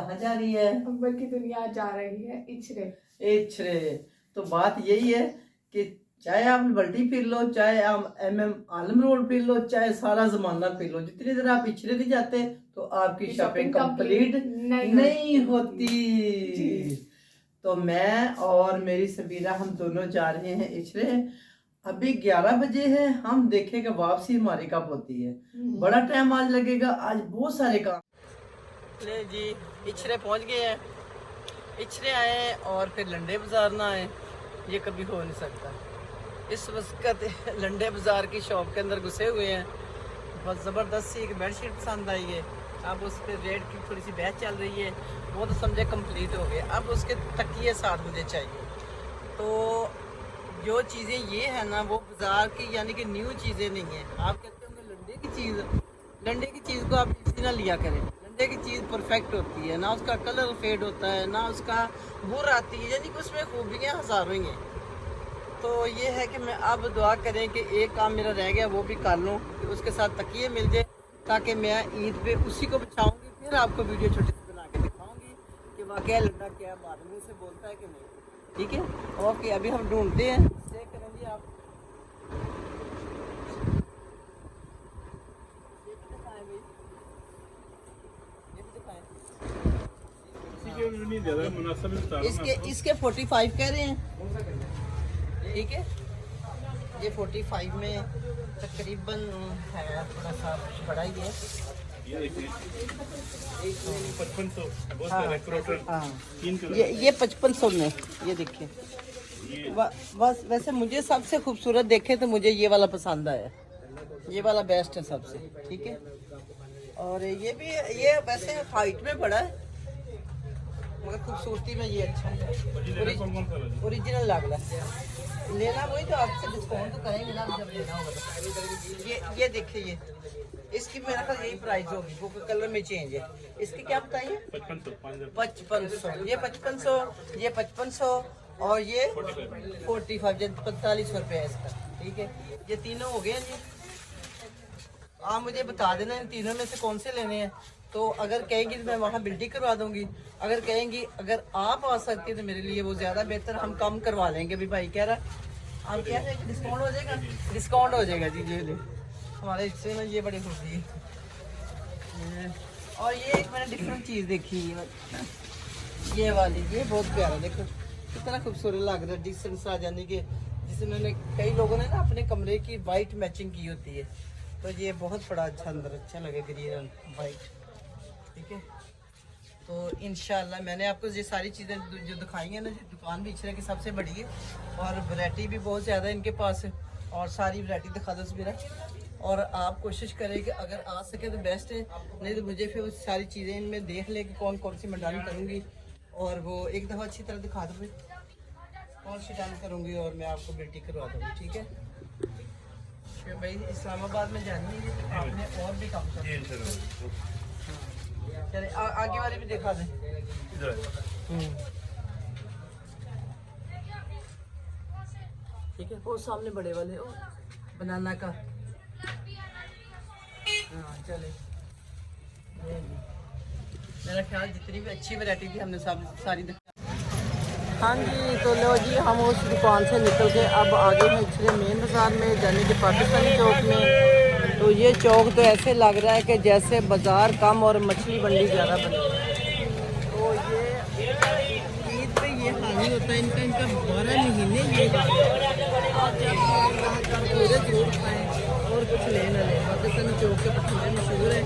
कहाँ जा रही है? अंबर की दुनिया जा रही है इचरे। इचरे। तो बात यही है कि चाहे आप बल्टी पी लो, चाहे आप आलम रोड पी लो, चाहे सारा जमाना पी लो, जितनी देर आप इचरे नहीं जाते तो आपकी शॉपिंग कंप्लीट नहीं होती। तो मैं और मेरी सबीरा हम दोनों जा रहे हैं इचरे। अभी 11 बजे है, हम देखेंगे वापसी हमारी कब होती है। बड़ा टाइम आज लगेगा, आज बहुत सारे काम। ले जी, इचरे पहुंच गए हैं। इचरे आए और फिर लंडे बाजार ना आए, ये कभी हो नहीं सकता। इस वक्त लंडे बाजार की शॉप के अंदर घुसे हुए हैं। बहुत ज़बरदस्त सी एक बेडशीट पसंद आई है। अब उस पर रेट की थोड़ी सी बहस चल रही है। वो तो समझे कंप्लीट हो गए, अब उसके तकिए साथ मुझे चाहिए। तो जो चीज़ें ये है ना, वो बाजार की यानी कि न्यू चीज़ें नहीं है। आप कहते होंगे लंडे की चीज़ को आप इसी ना लिया करें। लंडे की चीज़ परफेक्ट होती है ना, उसका कलर फेड होता है ना, उसका बुर आती है, यानी कि उसमें खूबियाँ हज़ारों हैं। तो ये है कि मैं अब दुआ करें कि एक काम मेरा रह गया वो भी कर लूँ, कि उसके साथ तकिए मिल जाए, ताकि मैं ईद पे उसी को बिछाऊँगी। फिर आपको वीडियो छोटी सी बना के दिखाऊँगी कि वाकई लंडा क्या बाद में से बोलता है कि नहीं। ठीक है, ओके। अभी हम ढूंढते हैं, चेक करेंगे आप। इसके 45 कह रहे हैं। ठीक है, ये 45 में तकरीबन है, थोड़ा सा बड़ा ही है। ये 5500। हाँ, ये 5500 में, ये देखिए। बस वैसे मुझे सबसे खूबसूरत देखे तो मुझे ये वाला पसंद आया, ये वाला बेस्ट है सबसे। ठीक है, और ये भी, ये वैसे हाइट में बड़ा है मगर खूबसूरती में ये अच्छा है। ओरिजिनल लग रहा है। लेना वही तो आपसे डिस्काउंट तो करेंगे ना जब लेना होगा तो। ये देखिए, इसकी मेरा ख्याल यही प्राइस होगी, वो कलर में चेंज है। इसकी क्या बताइए? 5500। ये 5500, ये 5500 और ये 45, 4500 रुपये है इसका। ठीक है, ये तीनों हो गए जी। आप मुझे बता देना इन तीनों में से कौन से लेने हैं। तो अगर कहेंगी तो मैं वहाँ बिल्डिंग करवा दूंगी, अगर कहेंगी अगर आप आ सकती है तो मेरे लिए वो ज़्यादा बेहतर, हम कम करवा लेंगे। भी भाई कह रहा आप क्या है कि डिस्काउंट हो जाएगा, डिस्काउंट हो जाएगा जी। ये ले हमारे हिस्से में ये बड़ी खुशी है। और ये एक मैंने डिफरेंट चीज़ देखी, ये वाली, ये बहुत प्यारा, देखो कितना खूबसूरत लग रहा है। डिसेंट सा, यानी कि जिसे मैंने कई लोगों ने ना अपने कमरे की वाइट मैचिंग की होती है, तो ये बहुत बड़ा अच्छा अंदर अच्छा लगे ग्रीन और वाइट। ठीक है, तो इंशाल्लाह मैंने आपको ये सारी चीज़ें जो दिखाई हैं ना, दुकान भी इचरे की सबसे बड़ी है और वैरायटी भी बहुत ज़्यादा इनके पास है, और सारी वैरायटी दिखा दो मेरा। और आप कोशिश करें कि अगर आ सके तो बेस्ट है, नहीं तो मुझे फिर वो सारी चीज़ें इनमें देख ले कि कौन कौन सी मैं डन करूँगी, और वो एक दफ़ा अच्छी तरह दिखा दो कौन सी डन करूँगी, और मैं आपको बेटी करवा दूँगी। ठीक है, फिर भाई इस्लामाबाद में जानी है तो आपने और भी काम कर। चले आगे वाले भी दिखा दें। ठीक है, वो सामने बड़े वाले ओ बनाना का। हाँ चले, मेरा ख्याल जितनी भी अच्छी वैरायटी थी हमने सब सारी दिखा। हाँ जी, तो लो जी, हम उस दुकान से निकल के अब आगे हैं इचरे मेन बाज़ार में, यानी कि पाकिस्तानी चौक में। तो ये चौक तो ऐसे लग रहा है कि जैसे बाज़ार कम और मछली मंडी ज़्यादा बनी। तो ये ईद पे ये हानि होता है इनका 12 महीने ये पूरे जरूर खाएँ और कुछ ले न लें। पाकिस्तानी चौक के भटूरे मशहूर है,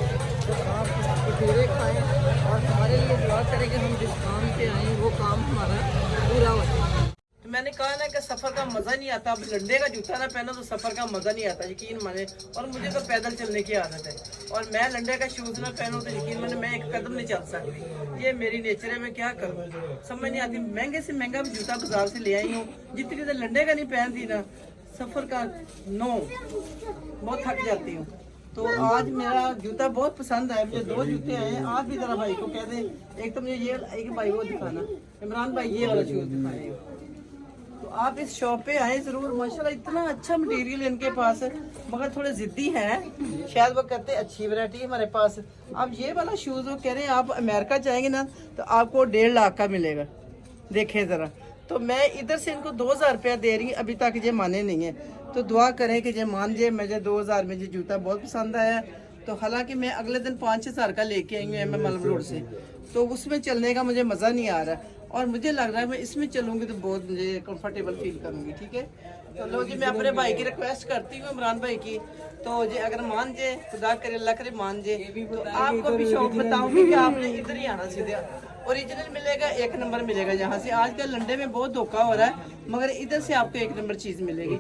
तो आप भटूरे खाएँ और हमारे लिए दुआ करें कि हम जिस काम से आएँ वो काम हमारा पूरा हो जाए। तो मैंने कहा ना कि सफ़र का मज़ा नहीं आता। अब लंडे का जूता ना पहनो तो सफ़र का मज़ा नहीं आता, यकीन माने। और मुझे तो पैदल चलने की आदत है, और मैं लंडे का शूज़ ना पहनूँ तो यकीन माने मैं एक कदम नहीं चल सकती। ये मेरी नेचर है, मैं क्या करूँ समझ नहीं आती। महंगे से महंगा जूता बाजार से ले आई हूँ, जितनी देर लंडे का नहीं पहनती ना सफ़र का बहुत थक जाती हूँ। तो आज मेरा जूता बहुत पसंद आया, मुझे 2 जूते आए हैं। आप भी ज़रा भाई को कह दें, एक तो मुझे ये, एक भाई वो दिखाना, इमरान भाई ये वाला शूज़ दिखाए। तो आप इस शॉप पे आए जरूर, माशाल्लाह इतना अच्छा मटेरियल इनके पास है, मगर थोड़े जिद्दी हैं, शायद वो कहते हैं अच्छी वैरायटी है हमारे पास। अब ये वाला शूज़ वो कह रहे हैं आप अमेरिका जाएंगे ना तो आपको 1.5 लाख का मिलेगा, देखें ज़रा। तो मैं इधर से इनको 2000 रुपया दे रही हूँ, अभी तक ये माने नहीं है। तो दुआ करें कि ये मान जाए। मुझे 2000 में ये जूता बहुत पसंद आया। तो हालांकि मैं अगले दिन 5-6 हज़ार का लेके आई हूँ MM मलम रोड से, तो उसमें चलने का मुझे मज़ा नहीं आ रहा, और मुझे लग रहा है मैं इसमें चलूँगी तो बहुत मुझे कंफर्टेबल फील करूँगी। ठीक है, तो लो जी, मैं अपने भाई की रिक्वेस्ट करती हूँ, इमरान भाई की, तो जी अगर मान जाए, खुदा करे अल्लाह करे मान जाए, तो आपको भी शौक बताऊँगी कि आपने इधर ही आना, सीधे ओरिजिनल मिलेगा, 1 नंबर मिलेगा। यहाँ से आजकल लंडे में बहुत धोखा हो रहा है, मगर इधर से आपको 1 नंबर चीज़ मिलेगी।